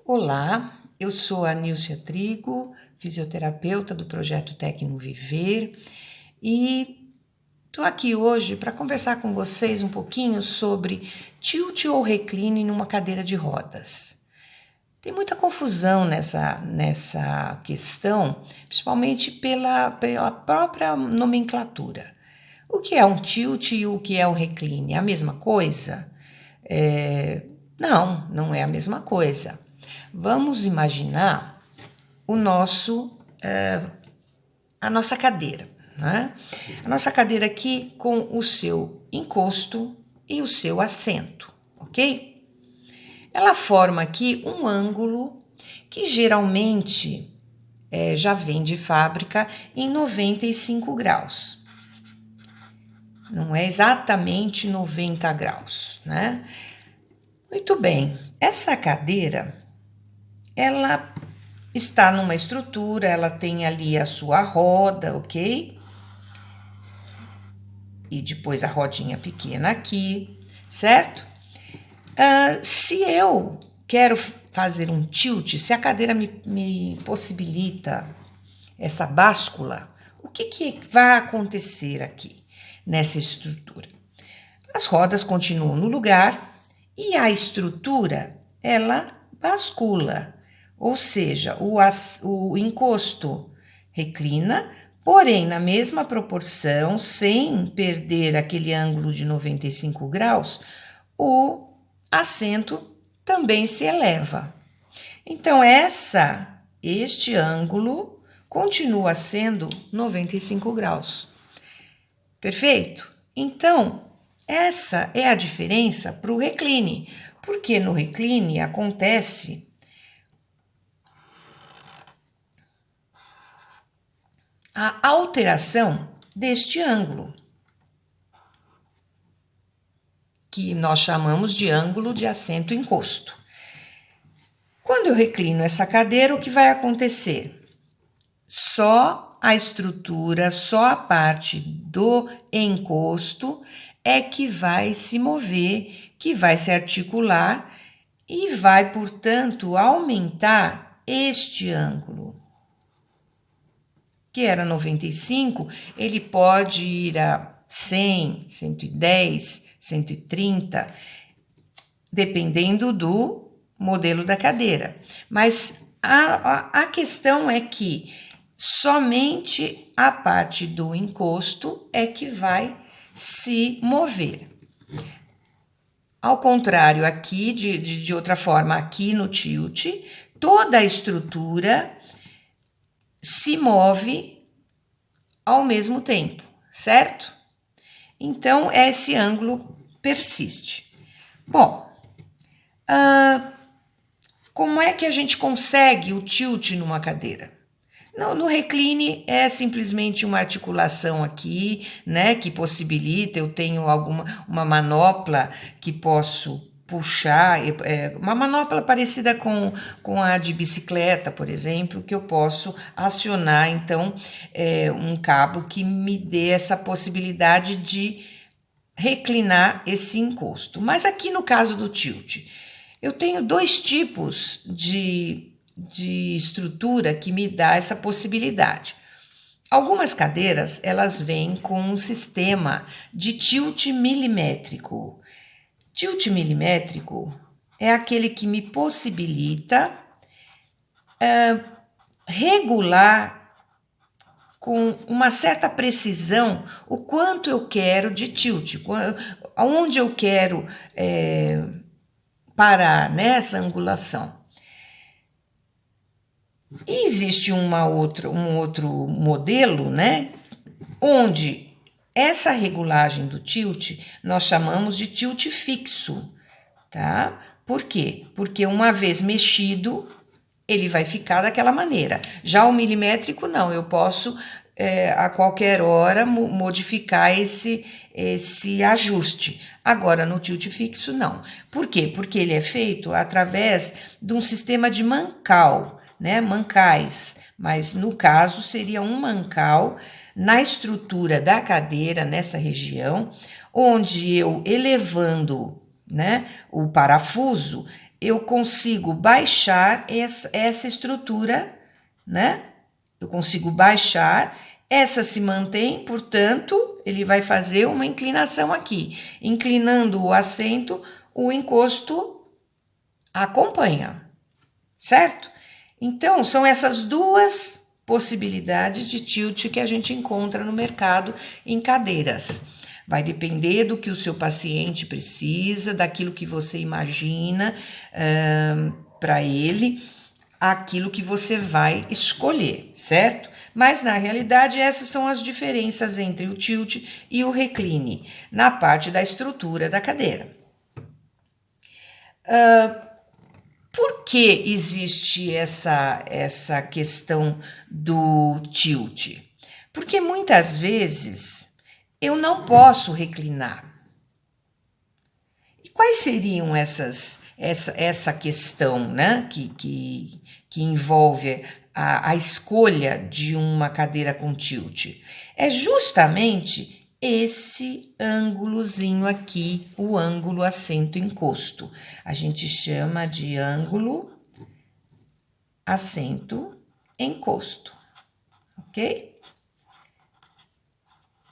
Olá, eu sou a Nilcia Trigo, fisioterapeuta do projeto Tecno Viver e estou aqui hoje para conversar com vocês um pouquinho sobre tilt ou recline numa cadeira de rodas. Tem muita confusão nessa questão, principalmente pela própria nomenclatura. O que é um tilt e o que é um recline? É a mesma coisa? Não é a mesma coisa. Vamos imaginar a nossa cadeira, né? A nossa cadeira aqui com o seu encosto e o seu assento, ok? Ela forma aqui um ângulo que geralmente já vem de fábrica em 95 graus. Não é exatamente 90 graus, né? Muito bem, essa cadeira, ela está numa estrutura, ela tem ali a sua roda, ok? E depois a rodinha pequena aqui, certo? Se eu quero fazer um tilt, se a cadeira me possibilita essa báscula, o que vai acontecer aqui nessa estrutura? As rodas continuam no lugar e a estrutura, ela bascula. Ou seja, o encosto reclina, porém na mesma proporção, sem perder aquele ângulo de 95 graus, o assento também se eleva. Então, este ângulo continua sendo 95 graus. Perfeito? Então, essa é a diferença para o recline, porque no recline acontece a alteração deste ângulo, que nós chamamos de ângulo de assento encosto. Quando eu reclino essa cadeira, o que vai acontecer? Só a estrutura, só a parte do encosto é que vai se mover, que vai se articular e vai, portanto, aumentar este ângulo. Que era 95, ele pode ir a 100, 110, 130, dependendo do modelo da cadeira. Mas a questão é que somente a parte do encosto é que vai se mover. Ao contrário, aqui, de outra forma, aqui no tilt, toda a estrutura se move ao mesmo tempo, certo? Então, esse ângulo persiste. Bom, como é que a gente consegue o tilt numa cadeira? No recline é simplesmente uma articulação aqui, né, que possibilita, eu tenho uma manopla que posso puxar, uma manopla parecida com a de bicicleta, por exemplo, que eu posso acionar, então, um cabo que me dê essa possibilidade de reclinar esse encosto. Mas aqui no caso do tilt, eu tenho dois tipos de estrutura que me dá essa possibilidade. Algumas cadeiras, elas vêm com um sistema de tilt milimétrico. Tilt milimétrico é aquele que me possibilita regular com uma certa precisão o quanto eu quero de tilt, aonde eu quero parar nessa angulação. E existe um outro modelo, né, onde essa regulagem do tilt nós chamamos de tilt fixo, tá? Por quê? Porque uma vez mexido, ele vai ficar daquela maneira. Já o milimétrico, não, eu posso a qualquer hora modificar esse ajuste. Agora, no tilt fixo, não. Por quê? Porque ele é feito através de um sistema de mancal, né? Mancais, mas no caso seria um mancal na estrutura da cadeira, nessa região, onde eu elevando, né, o parafuso, eu consigo baixar essa estrutura, né? Eu consigo baixar, essa se mantém, portanto, ele vai fazer uma inclinação aqui. Inclinando o assento, o encosto acompanha, certo? Então, são essas duas possibilidades de tilt que a gente encontra no mercado em cadeiras. Vai depender do que o seu paciente precisa, daquilo que você imagina para ele, aquilo que você vai escolher, certo? Mas, na realidade, essas são as diferenças entre o tilt e o recline, na parte da estrutura da cadeira. Por que existe essa questão do tilt? Porque muitas vezes eu não posso reclinar. E quais seriam essa questão, né, que envolve a escolha de uma cadeira com tilt? É justamente esse ângulozinho aqui, o ângulo assento-encosto. A gente chama de ângulo assento-encosto, ok?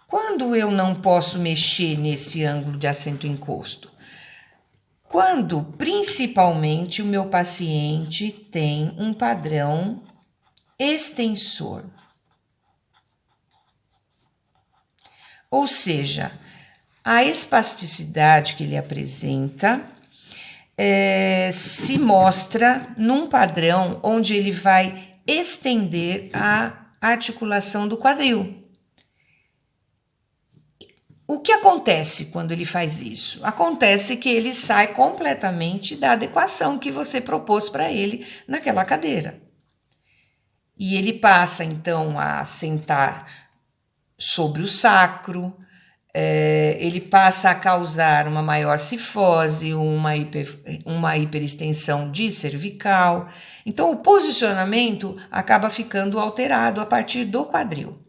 Quando eu não posso mexer nesse ângulo de assento-encosto? Quando, principalmente, o meu paciente tem um padrão extensor. Ou seja, a espasticidade que ele apresenta se mostra num padrão onde ele vai estender a articulação do quadril. O que acontece quando ele faz isso? Acontece que ele sai completamente da adequação que você propôs para ele naquela cadeira. E ele passa, então, a sentar sobre o sacro, ele passa a causar uma maior cifose, uma hiperextensão de cervical. Então, o posicionamento acaba ficando alterado a partir do quadril.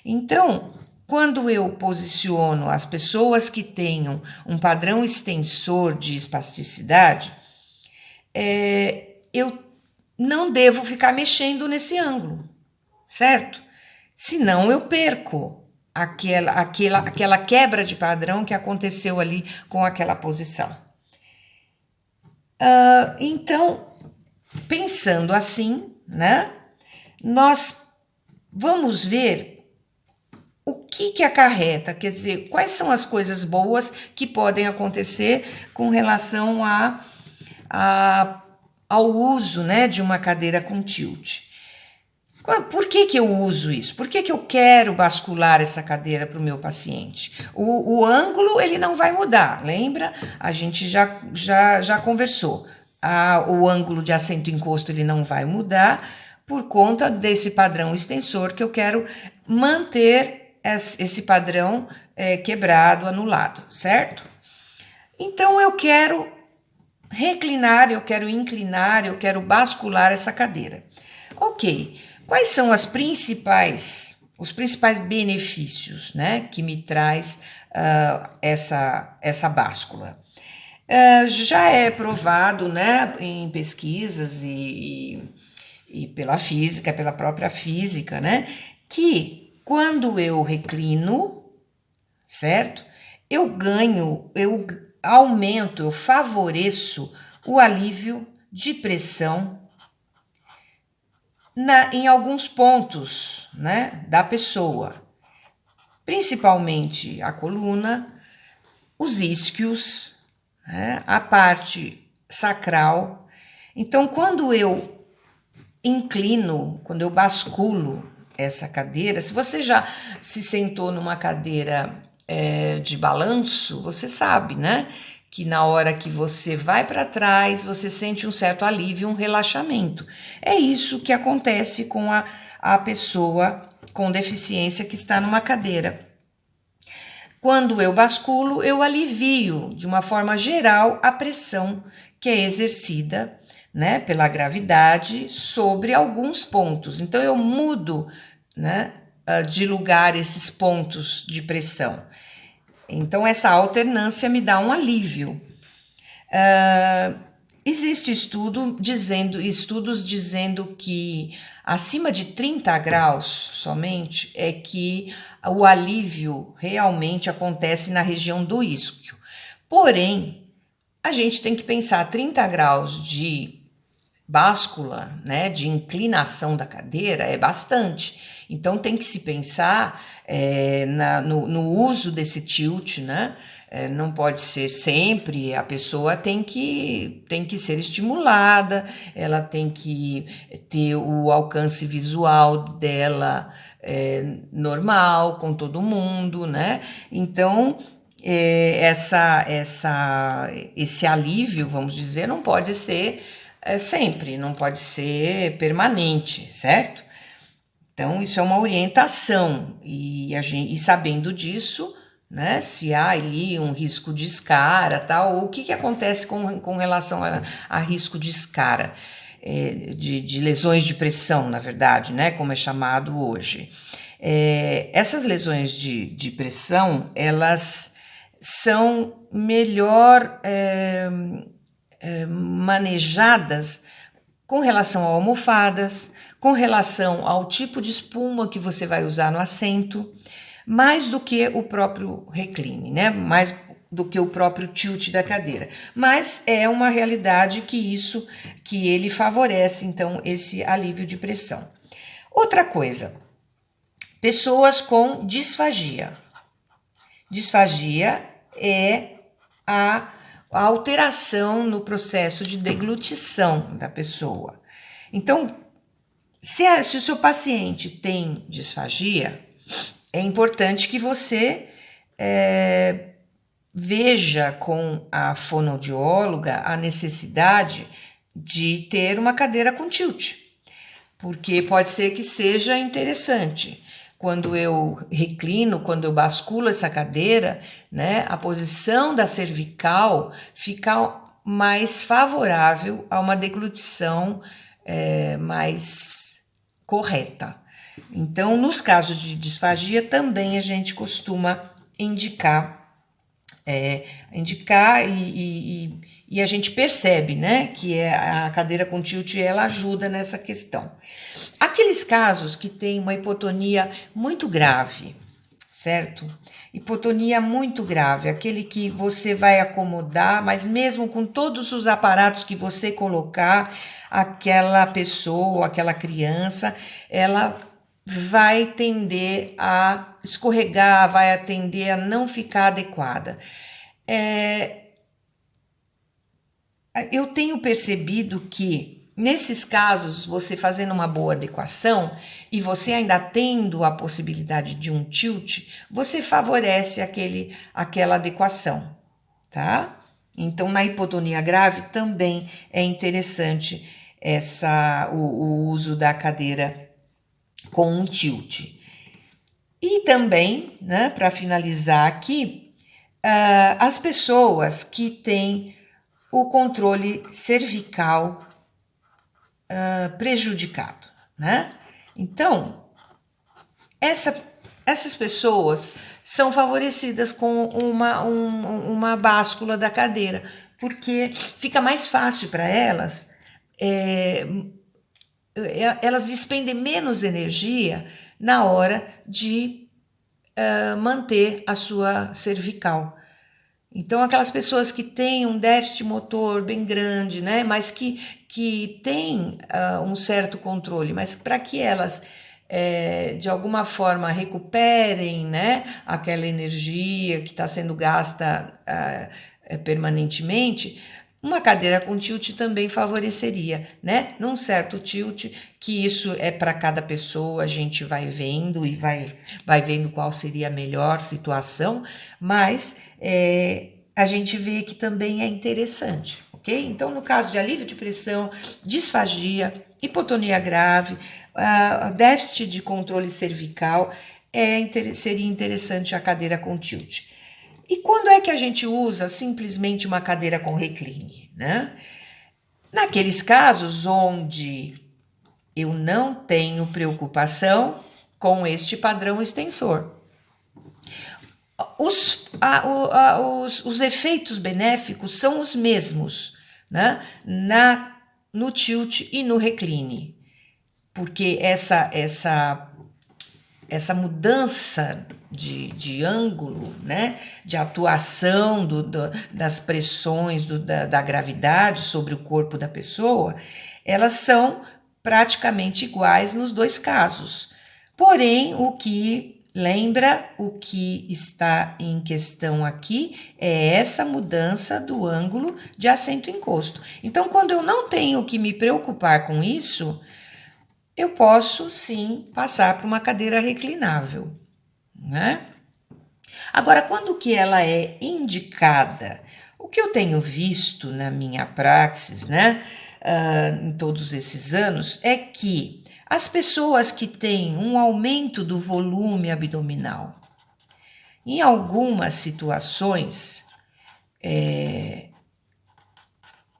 Então, quando eu posiciono as pessoas que tenham um padrão extensor de espasticidade, eu não devo ficar mexendo nesse ângulo, certo? Senão eu perco aquela quebra de padrão que aconteceu ali com aquela posição. Então, pensando assim, né, nós vamos ver o que acarreta, quer dizer, quais são as coisas boas que podem acontecer com relação ao uso, né, de uma cadeira com tilt. Por que eu uso isso? Por que eu quero bascular essa cadeira para o meu paciente? O ângulo ele não vai mudar, lembra? A gente já conversou. O ângulo de assento-encosto ele não vai mudar por conta desse padrão extensor que eu quero manter esse padrão quebrado, anulado, certo? Então, eu quero reclinar, eu quero inclinar, eu quero bascular essa cadeira. Ok, quais são os principais benefícios, né, que me traz essa báscula? Já é provado, né, em pesquisas e pela física, pela própria física, né, que quando eu reclino, certo? Eu aumento, eu favoreço o alívio de pressão em alguns pontos, né, da pessoa, principalmente a coluna, os isquios, né, a parte sacral. Então, quando eu inclino, quando eu basculo essa cadeira, se você já se sentou numa cadeira de balanço, você sabe, né? Que na hora que você vai para trás, você sente um certo alívio, um relaxamento. É isso que acontece com a pessoa com deficiência que está numa cadeira. Quando eu basculo, eu alivio, de uma forma geral, a pressão que é exercida, né, pela gravidade sobre alguns pontos. Então, eu mudo, né, de lugar esses pontos de pressão. Então, essa alternância me dá um alívio. Existe estudos dizendo que acima de 30 graus somente é que o alívio realmente acontece na região do isquio. Porém, a gente tem que pensar 30 graus de báscula, né, de inclinação da cadeira é bastante. Então tem que se pensar no uso desse tilt, né? Não pode ser sempre, a pessoa tem que ser estimulada, ela tem que ter o alcance visual dela normal, com todo mundo, né? Então, esse alívio, vamos dizer, não pode ser sempre, não pode ser permanente, certo? Então, isso é uma orientação, e sabendo disso, né, se há ali um risco de escara, tal, ou o que acontece com relação a risco de escara, de lesões de pressão, na verdade, né, como é chamado hoje. Essas lesões de pressão, elas são melhor manejadas com relação a almofadas, com relação ao tipo de espuma que você vai usar no assento, mais do que o próprio recline, né? Mais do que o próprio tilt da cadeira. Mas é uma realidade que ele favorece, então, esse alívio de pressão. Outra coisa, pessoas com disfagia. Disfagia é a alteração no processo de deglutição da pessoa. Então, se o seu paciente tem disfagia, é importante que você veja com a fonoaudióloga a necessidade de ter uma cadeira com tilt, porque pode ser que seja interessante. Quando eu reclino, quando eu basculo essa cadeira, né, a posição da cervical fica mais favorável a uma deglutição mais correta. Então, nos casos de disfagia, também a gente costuma indicar e a gente percebe, né, que a cadeira com tilt ela ajuda nessa questão. Aqueles casos que tem uma hipotonia muito grave, certo? Hipotonia muito grave, aquele que você vai acomodar, mas mesmo com todos os aparatos que você colocar, aquela pessoa, aquela criança, ela vai tender a escorregar, vai tender a não ficar adequada. Eu tenho percebido que, nesses casos, você fazendo uma boa adequação e você ainda tendo a possibilidade de um tilt, você favorece aquela adequação, tá? Então, na hipotonia grave também é interessante o uso da cadeira com um tilt. E também, né, para finalizar aqui, as pessoas que têm o controle cervical prejudicado, né? Então, essas pessoas são favorecidas com uma báscula da cadeira, porque fica mais fácil para elas, elas despendem menos energia na hora de manter a sua cervical. Então, aquelas pessoas que têm um déficit motor bem grande, né, mas que têm um certo controle, mas para que elas, de alguma forma, recuperem, né, aquela energia que está sendo gasta permanentemente, uma cadeira com tilt também favoreceria, né? Num certo tilt, que isso é para cada pessoa, a gente vai vendo e vai vendo qual seria a melhor situação, mas a gente vê que também é interessante, ok? Então, no caso de alívio de pressão, disfagia, hipotonia grave, déficit de controle cervical, seria interessante a cadeira com tilt. E quando é que a gente usa simplesmente uma cadeira com recline, né? Naqueles casos onde eu não tenho preocupação com este padrão extensor. Os efeitos benéficos são os mesmos, né? No tilt e no recline, porque essa mudança de ângulo, né, de atuação das pressões da gravidade sobre o corpo da pessoa, elas são praticamente iguais nos dois casos. Porém, o que está em questão aqui é essa mudança do ângulo de assento encosto. Então, quando eu não tenho que me preocupar com isso, eu posso sim passar para uma cadeira reclinável, né? Agora, quando que ela é indicada? O que eu tenho visto na minha praxis, né, em todos esses anos, é que as pessoas que têm um aumento do volume abdominal, em algumas situações,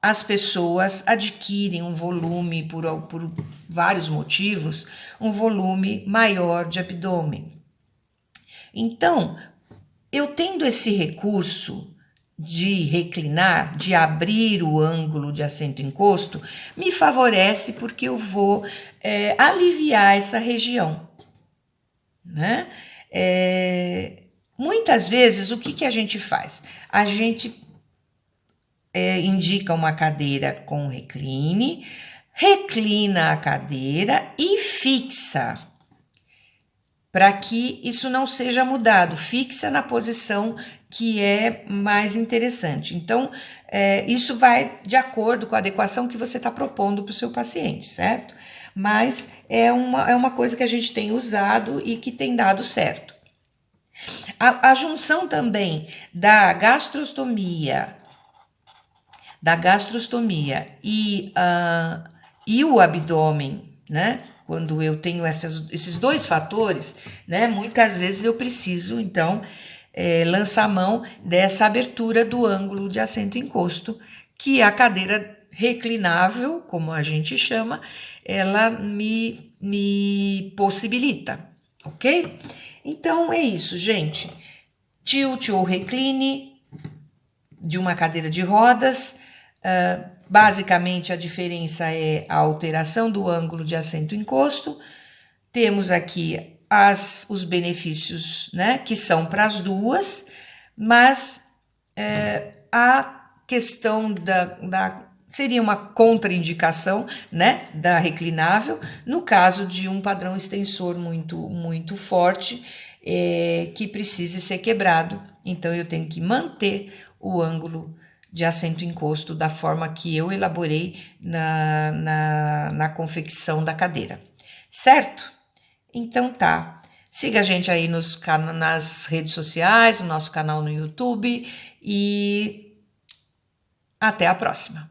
as pessoas adquirem um volume, por vários motivos, um volume maior de abdômen. Então, eu tendo esse recurso de reclinar, de abrir o ângulo de assento encosto, me favorece porque eu vou aliviar essa região, né? Muitas vezes, o que a gente faz? A gente indica uma cadeira com recline, reclina a cadeira e fixa, para que isso não seja mudado, fixa na posição que é mais interessante. Então, isso vai de acordo com a adequação que você está propondo para o seu paciente, certo? Mas é uma coisa que a gente tem usado e que tem dado certo. A junção também da gastrostomia e o abdômen, né? Quando eu tenho esses dois fatores, né? Muitas vezes eu preciso, então, lançar mão dessa abertura do ângulo de assento encosto, que a cadeira reclinável, como a gente chama, ela me possibilita, ok? Então é isso, gente. Tilt ou recline de uma cadeira de rodas. Basicamente, a diferença é a alteração do ângulo de assento encosto. Temos aqui os benefícios, né, que são para as duas, mas a questão seria uma contraindicação, né, da reclinável, no caso de um padrão extensor muito forte, que precise ser quebrado. Então, eu tenho que manter o ângulo de assento encosto da forma que eu elaborei na confecção da cadeira, certo? Então tá, siga a gente aí nas redes sociais, no nosso canal no YouTube e até a próxima.